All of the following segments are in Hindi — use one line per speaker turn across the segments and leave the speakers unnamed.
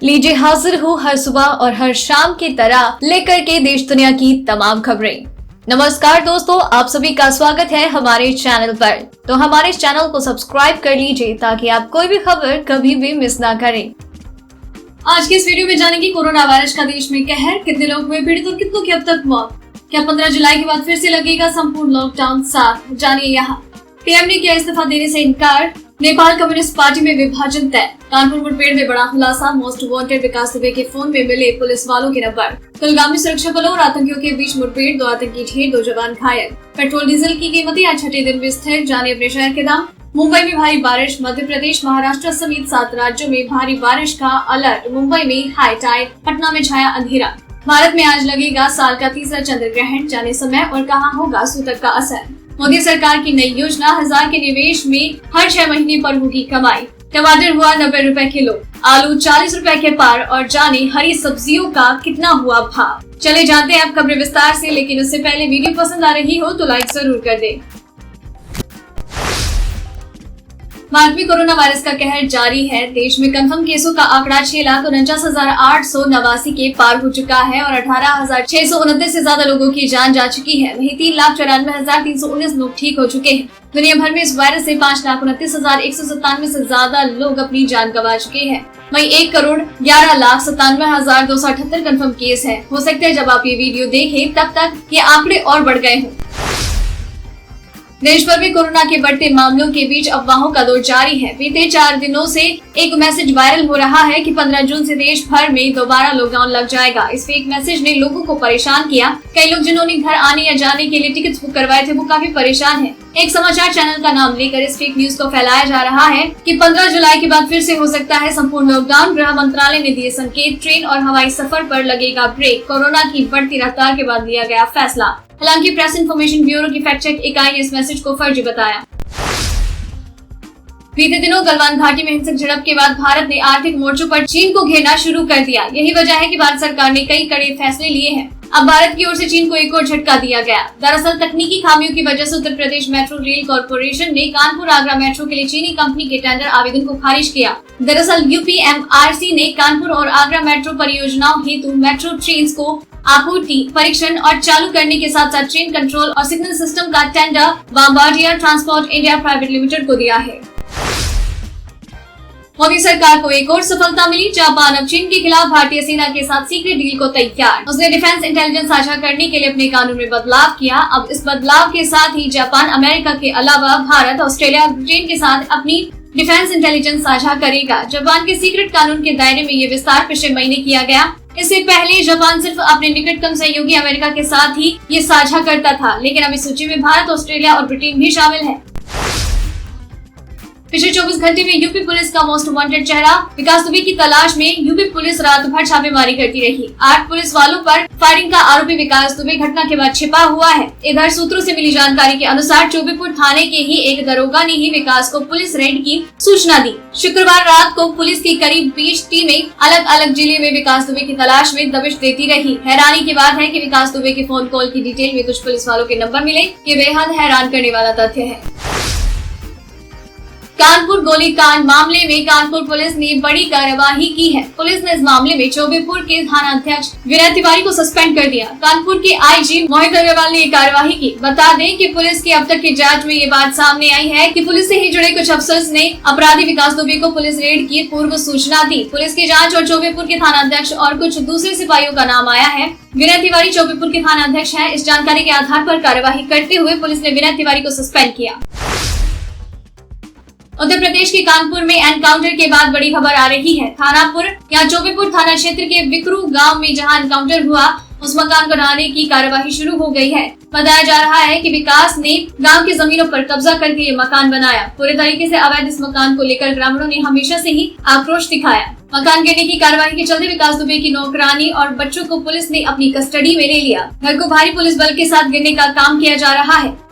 लीजिए हाजिर हूँ हर सुबह और हर शाम की तरह लेकर के देश दुनिया की तमाम खबरें। नमस्कार दोस्तों, आप सभी का स्वागत है हमारे चैनल पर। तो हमारे चैनल को सब्सक्राइब कर लीजिए ताकि आप कोई भी खबर कभी भी मिस ना करें। आज के इस वीडियो में जानेंगे कोरोना वायरस का देश में कहर, कितने लोग हुए पीड़ित और कितनों की अब तक मौत। क्या 15 जुलाई के बाद फिर से लगेगा संपूर्ण लॉकडाउन 7? जानिए यहाँ। पीएम ने किया इस्तीफा देने से इनकार, नेपाल कम्युनिस्ट पार्टी में विभाजन तय। कानपुर मुठभेड़ में बड़ा खुलासा, मोस्ट वांटेड विकास दुबे के फोन में मिले पुलिस वालों के नंबर। कुलगाम में सुरक्षा बलों और आतंकियों के बीच मुठभेड़, 2 आतंकी ढेर, 2 जवान घायल। पेट्रोल डीजल की कीमतें आज छठे दिन भी स्थिर, जाने अपने शहर के दाम। मुंबई में भारी बारिश, मध्य प्रदेश महाराष्ट्र समेत 7 राज्यों में भारी बारिश का अलर्ट। मुंबई में हाई टाइड, पटना में छाया अंधेरा। भारत में आज लगेगा साल का तीसरा चंद्र ग्रहण, जाने समय और कहाँ होगा सूतक का असर। मोदी सरकार की नई योजना, 1000 के निवेश में हर 6 महीने पर होगी कमाई। टमाटर हुआ 90 रुपए किलो, आलू 40 रुपए के पार और जाने हरी सब्जियों का कितना हुआ भाव। चले जानते हैं अब खबरें विस्तार से, लेकिन उससे पहले वीडियो पसंद आ रही हो तो लाइक जरूर कर दें। भारत में कोरोना वायरस का कहर जारी है। देश में कंफर्म केसों का आंकड़ा 6,49,889 के पार हो चुका है और 18,629 से ज्यादा लोगों की जान जा चुकी है। वहीं 3,94,319 लोग ठीक हो चुके हैं। दुनिया भर में इस वायरस से 5,29,197 से ज्यादा लोग अपनी जान गंवा चुके हैं। वहीं 1,11,97,278 कंफर्म केस है। हो सकता है जब आप ये वीडियो देखें तब तक ये आंकड़े और बढ़ गए हों। देश भर में कोरोना के बढ़ते मामलों के बीच अफवाहों का दौर जारी है। बीते 4 दिनों से एक मैसेज वायरल हो रहा है कि 15 जून से देश भर में दोबारा लॉकडाउन लग जाएगा। इस फेक मैसेज ने लोगों को परेशान किया। कई लोग जिन्होंने घर आने या जाने के लिए टिकट बुक करवाए थे वो काफी परेशान हैं। एक समाचार चैनल का नाम लेकर इस फेक न्यूज को फैलाया जा रहा है कि 15 जुलाई के बाद फिर से हो सकता है संपूर्ण लॉकडाउन। गृह मंत्रालय ने दिए संकेत, ट्रेन और हवाई सफर पर लगेगा ब्रेक। कोरोना की बढ़ती रफ्तार के बाद लिया गया फैसला। हालांकि प्रेस इन्फॉर्मेशन ब्यूरो की फैक्ट चेक इकाई ने इस मैसेज को फर्जी बताया। बीते दिनों गलवान घाटी में हिंसक झड़प के बाद भारत ने आर्थिक मोर्चों पर चीन को घेरना शुरू कर दिया। यही वजह है कि भारत सरकार ने कई कड़े फैसले लिए हैं। अब भारत की ओर से चीन को एक और झटका दिया गया। दरअसल तकनीकी खामियों की वजह से Uttar Pradesh metro rail corporation ने कानपुर आगरा मेट्रो के लिए चीनी कंपनी के टेंडर आवेदन को खारिज किया। दरअसल यूपीएमआरसी ने कानपुर और आगरा मेट्रो परियोजनाओं हेतु मेट्रो ट्रेन को आपूर्ति, परीक्षण और चालू करने के साथ साथ ट्रेन कंट्रोल और सिग्नल सिस्टम का tender Bombardier transport India private limited को दिया है। मोदी सरकार को एक और सफलता मिली। जापान अब चीन के खिलाफ भारतीय सेना के साथ सीक्रेट डील को तैयार। उसने डिफेंस इंटेलिजेंस साझा करने के लिए अपने कानून में बदलाव किया। अब इस बदलाव के साथ ही जापान अमेरिका के अलावा भारत, ऑस्ट्रेलिया और ब्रिटेन के साथ अपनी डिफेंस इंटेलिजेंस साझा करेगा। जापान के सीक्रेट कानून के दायरे में ये विस्तार पिछले महीने किया गया। इससे पहले जापान सिर्फ अपने निकटतम सहयोगी अमेरिका के साथ ही ये साझा करता था, लेकिन अब इस सूची में भारत, ऑस्ट्रेलिया और ब्रिटेन भी शामिल है। पिछले 24 घंटे में यूपी पुलिस का मोस्ट वांटेड चेहरा विकास दुबे की तलाश में यूपी पुलिस रात भर छापेमारी करती रही। 8 पुलिस वालों पर फायरिंग का आरोपी विकास दुबे घटना के बाद छिपा हुआ है। इधर सूत्रों से मिली जानकारी के अनुसार चौबेपुर थाने के ही एक दरोगा ने ही विकास को पुलिस रेड की सूचना दी। शुक्रवार रात को पुलिस की करीब 20 टीमें अलग अलग जिले में विकास दुबे की तलाश में दबिश देती रही। हैरानी की बात है कि विकास दुबे के फोन कॉल की डिटेल में कुछ पुलिस वालों के नंबर मिले। ये बेहद हैरान करने वाला तथ्य है। कानपुर गोलीकांड मामले में कानपुर पुलिस ने बड़ी कार्यवाही की है। पुलिस ने इस मामले में चौबेपुर के थानाध्यक्ष विनय तिवारी को सस्पेंड कर दिया। कानपुर के आईजी मोहित अग्रवाल ने ये कार्यवाही की। बता दें कि पुलिस की अब तक की जांच में ये बात सामने आई है कि पुलिस से ही जुड़े कुछ अफसर्स ने अपराधी विकास दुबे को पुलिस रेड की पूर्व सूचना दी। पुलिस की जाँच और चौबेपुर के थानाध्यक्ष और कुछ दूसरे सिपाहियों का नाम आया है। विनय तिवारी चौबेपुर के थानाध्यक्ष है। इस जानकारी के आधार पर कार्यवाही करते हुए पुलिस ने विनय तिवारी को सस्पेंड किया। उत्तर प्रदेश के कानपुर में एनकाउंटर के बाद बड़ी खबर आ रही है। थानापुर या चौबेपुर थाना क्षेत्र के विकरू गांव में जहां एनकाउंटर हुआ उस मकान को ढहाने की कार्यवाही शुरू हो गई है। बताया जा रहा है कि विकास ने गांव की जमीनों पर कब्जा करके ये मकान बनाया। पूरे तरीके से अवैध इस मकान को लेकर ग्रामीणों ने हमेशा से ही आक्रोश दिखाया। मकान गिरने की कार्यवाही के चलते विकास दुबे की नौकरानी और बच्चों को पुलिस ने अपनी कस्टडी में ले लिया। घर को भारी पुलिस बल के साथ गिरने का काम किया जा रहा है।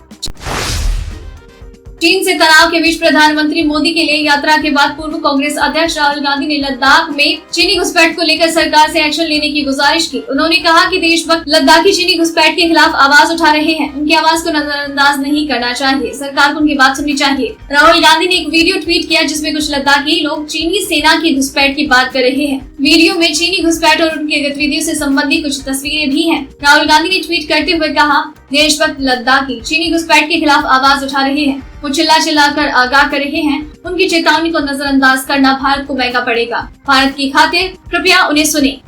चीन से तनाव के बीच प्रधानमंत्री मोदी के लिए यात्रा के बाद पूर्व कांग्रेस अध्यक्ष राहुल गांधी ने लद्दाख में चीनी घुसपैठ को लेकर सरकार से एक्शन लेने की गुजारिश की। उन्होंने कहा कि देशभक्त लद्दाखी चीनी घुसपैठ के खिलाफ आवाज उठा रहे हैं, उनकी आवाज को नजरअंदाज नहीं करना चाहिए, सरकार को उनकी बात सुननी चाहिए। राहुल गांधी ने एक वीडियो ट्वीट किया जिसमें कुछ लद्दाखी लोग चीनी सेना की घुसपैठ की बात कर रहे हैं। वीडियो में चीनी घुसपैठ और उनकी गतिविधियों से संबंधित कुछ तस्वीरें भी हैं। राहुल गांधी ने ट्वीट करते हुए कहा, देशभक्त लद्दाखी चीनी घुसपैठ के खिलाफ आवाज उठा रहे हैं, वो चिल्ला कर आगाह कर रहे हैं, उनकी चेतावनी को नजरअंदाज करना भारत को महंगा पड़ेगा। भारत की खातिर कृपया उन्हें सुने।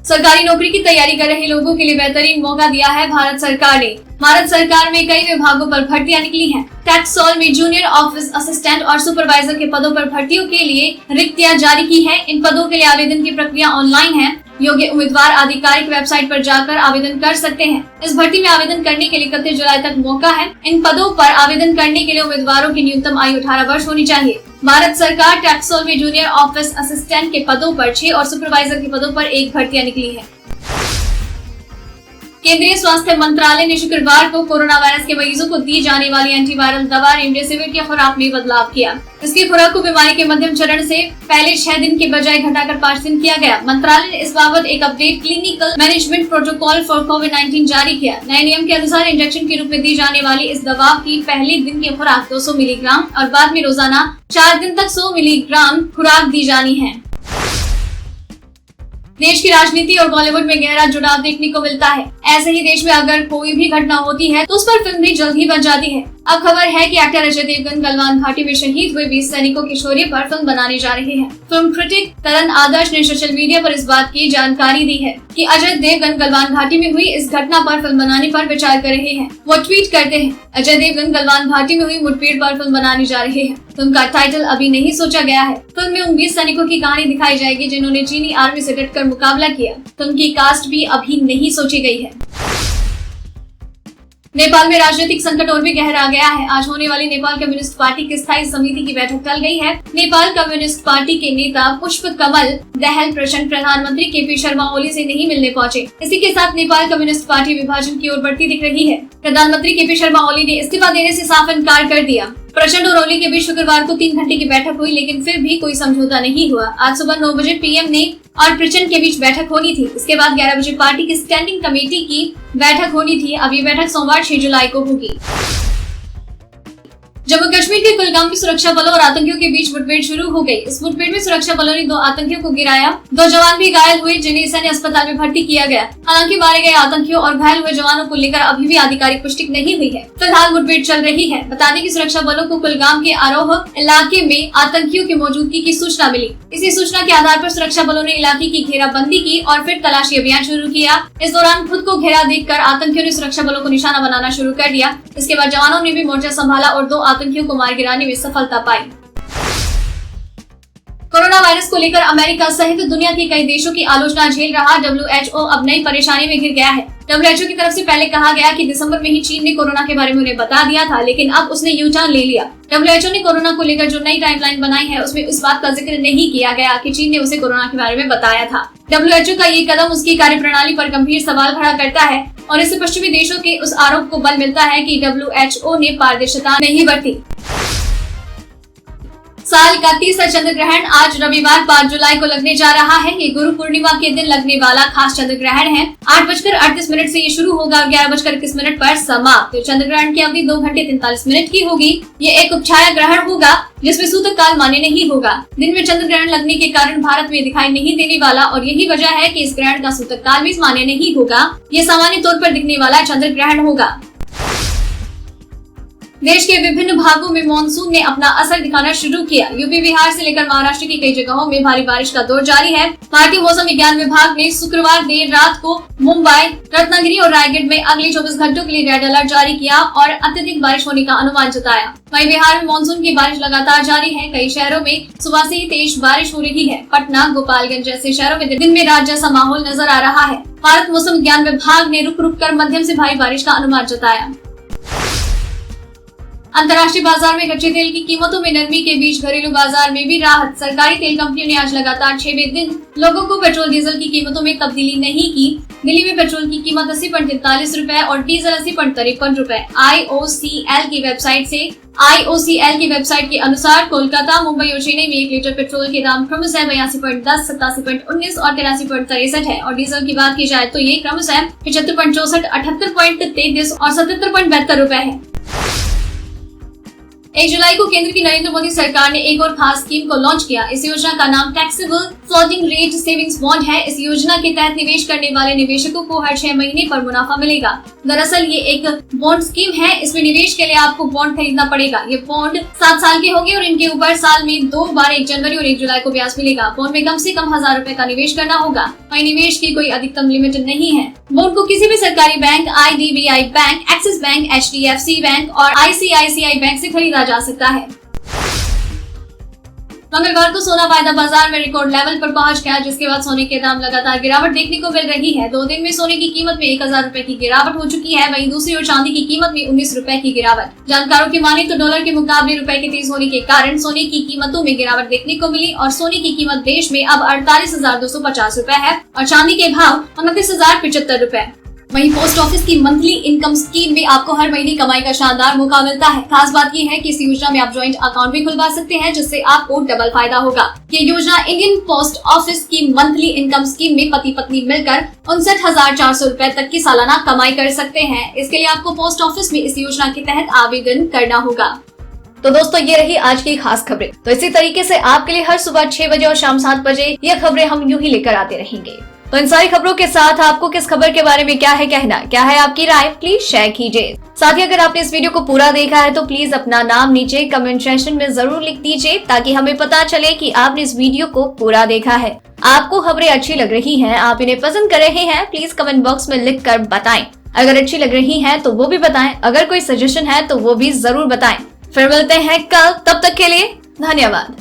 सरकारी नौकरी की तैयारी कर रहे लोगों के लिए बेहतरीन मौका दिया है भारत सरकार ने। भारत सरकार में कई विभागों पर भर्तियां निकली हैं। टैक्सोल में जूनियर ऑफिस असिस्टेंट और सुपरवाइजर के पदों पर भर्तियों के लिए रिक्तियां जारी की है। इन पदों के लिए आवेदन की प्रक्रिया ऑनलाइन है। योग्य उम्मीदवार आधिकारिक वेबसाइट पर जाकर आवेदन कर सकते हैं। इस भर्ती में आवेदन करने के लिए 31 जुलाई तक मौका है। इन पदों पर आवेदन करने के लिए उम्मीदवारों की न्यूनतम आयु 18 वर्ष होनी चाहिए। भारत सरकार टैक्सोल में जूनियर ऑफिस असिस्टेंट के पदों पर 6 और सुपरवाइजर के पदों पर 1 भर्तियां निकली है। केंद्रीय स्वास्थ्य मंत्रालय ने शुक्रवार को कोरोना वायरस के मरीजों को दी जाने वाली एंटीवायरल दवा रेमडेसिविर की खुराक में बदलाव किया। इसकी खुराक को बीमारी के मध्यम चरण से पहले 6 दिन के बजाय घटाकर 5 दिन किया गया। मंत्रालय ने इस बाबत एक update clinical management protocol for कोविड-19 जारी किया। नए नियम के अनुसार इंजेक्शन के रूप में दी जाने वाली इस दवा की पहले दिन की खुराक 200 मिलीग्राम और बाद में रोजाना 4 दिन तक 100 मिलीग्राम खुराक दी जानी है। देश की राजनीति और बॉलीवुड में गहरा जुड़ाव देखने को मिलता है। ऐसे ही देश में अगर कोई भी घटना होती है तो उस पर फिल्म भी जल्द ही बन जाती है। अब खबर है कि एक्टर अजय देवगन गलवान घाटी में शहीद हुए 20 सैनिकों के शौर्य पर फिल्म बनाने जा रहे हैं। फिल्म क्रिटिक तरन आदर्श ने सोशल मीडिया पर इस बात की जानकारी दी है कि अजय देवगन गलवान घाटी में हुई इस घटना पर फिल्म बनाने पर विचार कर रहे हैं। वो ट्वीट करते हैं, अजय देवगन गलवान घाटी में हुई मुठभेड़ पर फिल्म बनाने जा रहे हैं। फिल्म का टाइटल अभी नहीं सोचा गया है। फिल्म में उन 20 सैनिकों की कहानी दिखाई जाएगी जिन्होंने चीनी आर्मी से डटकर मुकाबला किया। फिल्म की कास्ट भी अभी नहीं सोची गई है। नेपाल में राजनीतिक संकट और भी गहरा गया है। आज होने वाली नेपाल कम्युनिस्ट पार्टी की स्थायी समिति की बैठक टल गई है। नेपाल कम्युनिस्ट पार्टी के नेता पुष्प कमल दहल प्रचंड प्रधानमंत्री केपी शर्मा ओली से नहीं मिलने पहुंचे। इसी के साथ नेपाल कम्युनिस्ट पार्टी विभाजन की ओर बढ़ती दिख रही है। प्रधानमंत्री केपी शर्मा ओली ने इस्तीफा देने से साफ इनकार कर दिया। प्रचंड और ओली के बीच शुक्रवार को 3 घंटे की बैठक हुई, लेकिन फिर भी कोई समझौता नहीं हुआ। आज सुबह 9 बजे पीएम ने और प्रचंड के बीच बैठक होनी थी। इसके बाद 11 बजे पार्टी की स्टैंडिंग कमेटी की बैठक होनी थी। अब ये बैठक सोमवार 6 जुलाई को होगी। जम्मू कश्मीर के कुलगाम में सुरक्षा बलों और आतंकियों के बीच मुठभेड़ शुरू हो गई। इस मुठभेड़ में सुरक्षा बलों ने 2 आतंकियों को गिराया। 2 जवान भी घायल हुए, जिन्हें सैन्य अस्पताल में भर्ती किया गया। हालांकि मारे गए आतंकियों और घायल हुए जवानों को लेकर अभी भी आधिकारिक पुष्टि नहीं हुई है। फिलहाल मुठभेड़ चल रही है। बता दें कि सुरक्षा बलों को कुलगाम के आरोह इलाके में आतंकियों की मौजूदगी की सूचना मिली। इसी सूचना के आधार पर सुरक्षा बलों ने इलाके की घेराबंदी की और फिर तलाशी अभियान शुरू किया। इस दौरान खुद को घेरा देखकर आतंकियों ने सुरक्षा बलों को निशाना बनाना शुरू कर दिया। इसके बाद जवानों ने भी मोर्चा संभाला और 2 आतंकियों को मार गिराने में सफलता पाई। कोरोना वायरस को लेकर अमेरिका सहित दुनिया के कई देशों की आलोचना झेल रहा WHO अब नई परेशानी में घिर गया है। WHO की तरफ से पहले कहा गया कि दिसंबर में ही चीन ने कोरोना के बारे में उन्हें बता दिया था, लेकिन अब उसने यू टर्न ले लिया। WHO ने कोरोना को लेकर जो नई टाइमलाइन बनाई है उसमें इस बात का जिक्र नहीं किया गया कि चीन ने उसे कोरोना के बारे में बताया था। WHO का ये कदम उसकी कार्यप्रणाली पर गंभीर सवाल खड़ा करता है और इससे पश्चिमी देशों के उस आरोप को बल मिलता है कि WHO ने पारदर्शिता नहीं बरती। साल का 30वां चंद्र ग्रहण आज रविवार 5 जुलाई को लगने जा रहा है। ये गुरु पूर्णिमा के दिन लगने वाला खास चंद्र ग्रहण है। 8:38 से ये शुरू होगा और 11:21 पर समाप्त। तो चंद्र ग्रहण की अवधि 2 घंटे 43 मिनट की होगी। ये एक उपछाया ग्रहण होगा जिसमें सूतक काल मान्य नहीं होगा। दिन में चंद्र ग्रहण लगने के कारण भारत में दिखाई नहीं देने वाला और यही वजह है कि इस ग्रहण का सूतक काल भी मान्य नहीं होगा। ये सामान्य तौर पर दिखने वाला चंद्र ग्रहण होगा। देश के विभिन्न भागों में मानसून ने अपना असर दिखाना शुरू किया। यूपी बिहार से लेकर महाराष्ट्र की कई जगहों में भारी बारिश का दौर जारी है। भारतीय मौसम विज्ञान विभाग ने शुक्रवार देर रात को मुंबई, रत्नागिरी और रायगढ़ में अगले 24 घंटों के लिए रेड अलर्ट जारी किया और अत्यधिक बारिश होने का अनुमान जताया। वहीं बिहार में मानसून की बारिश लगातार जारी है। कई शहरों में सुबह से ही तेज बारिश हो रही है। पटना, गोपालगंज जैसे शहरों में दिन में रात जैसा माहौल नजर आ रहा है। भारत मौसम विज्ञान विभाग ने रुक रुक कर मध्यम से भारी बारिश का अनुमान जताया। अंतर्राष्ट्रीय बाजार में कच्चे तेल की कीमतों में नरमी के बीच घरेलू बाजार में भी राहत। सरकारी तेल कंपनियों ने आज लगातार 6वें दिन लोगों को पेट्रोल डीजल की कीमतों में तब्दीली नहीं की। दिल्ली में पेट्रोल की कीमत 80.43 रुपए और डीजल 80.53 रुपए। IOCL की वेबसाइट के अनुसार कोलकाता, मुंबई और चेन्नई में 1 लीटर पेट्रोल के दाम क्रमशः 82.10, 87.19 और 83.63 है और डीजल की बात की जाए तो ये क्रमशः 75.64, 78.33 और 77.72 रुपए है। 1 जुलाई को केंद्र की नरेंद्र मोदी सरकार ने एक और खास स्कीम को लॉन्च किया। इस योजना का नाम taxable floating rate savings bond है। इस योजना के तहत निवेश करने वाले निवेशकों को हर 6 महीने पर मुनाफा मिलेगा। दरअसल ये एक बॉन्ड स्कीम है। इसमें निवेश के लिए आपको बॉन्ड खरीदना पड़ेगा। ये बॉन्ड 7 साल के होंगे और इनके ऊपर साल में 2 बार 1 जनवरी और 1 जुलाई को ब्याज मिलेगा। बॉन्ड में कम से कम 1000 रुपए का निवेश करना होगा। वहीं निवेश की कोई अधिकतम लिमिट नहीं है। बॉन्ड को किसी भी सरकारी bank, IDBI bank, axis bank, HDFC bank और ICICI बैंक से खरीदा जा सकता है। मंगलवार को सोना वायदा बाजार में रिकॉर्ड लेवल पर पहुंच गया, जिसके बाद सोने के दाम लगातार गिरावट देखने को मिल रही है। 2 दिन में सोने की कीमत में 1000 रुपए की गिरावट हो चुकी है। वहीं दूसरी ओर चांदी की कीमत में 19 रुपए की गिरावट। जानकारों की माने तो डॉलर के मुकाबले रुपए के तेज होने के कारण सोने की कीमतों में गिरावट देखने को मिली और सोने की कीमत देश में अब 48,250 रुपए है और चांदी के भाव 29,075 रुपए। वहीं पोस्ट ऑफिस की मंथली इनकम स्कीम में आपको हर महीने कमाई का शानदार मौका मिलता है। खास बात ये है कि इस योजना में आप ज्वाइंट अकाउंट भी खुलवा सकते हैं, जिससे आपको डबल फायदा होगा। ये योजना इंडियन पोस्ट ऑफिस की मंथली इनकम स्कीम में पति पत्नी मिलकर 59,400 रुपए तक की सालाना कमाई कर सकते हैं। इसके लिए आपको पोस्ट ऑफिस में इस योजना के तहत आवेदन करना होगा। तो दोस्तों, ये रही आज की खास खबरें। तो इसी तरीके से आपके लिए हर सुबह 6 बजे और शाम 7 बजे ये खबरें हम यूं ही लेकर आते रहेंगे। तो इन सारी खबरों के साथ आपको किस खबर के बारे में क्या है कहना, क्या है आपकी राय, प्लीज शेयर कीजिए। साथ ही अगर आपने इस वीडियो को पूरा देखा है तो प्लीज अपना नाम नीचे कमेंट सेक्शन में जरूर लिख दीजिए, ताकि हमें पता चले कि आपने इस वीडियो को पूरा देखा है। आपको खबरें अच्छी लग रही हैं, आप इन्हें पसंद कर रहे हैं, प्लीज कमेंट बॉक्स में लिख कर बताएं। अगर अच्छी लग रही है तो वो भी बताएं, अगर कोई सजेशन है तो वो भी जरूर बताएं। फिर मिलते हैं कल, तब तक के लिए धन्यवाद।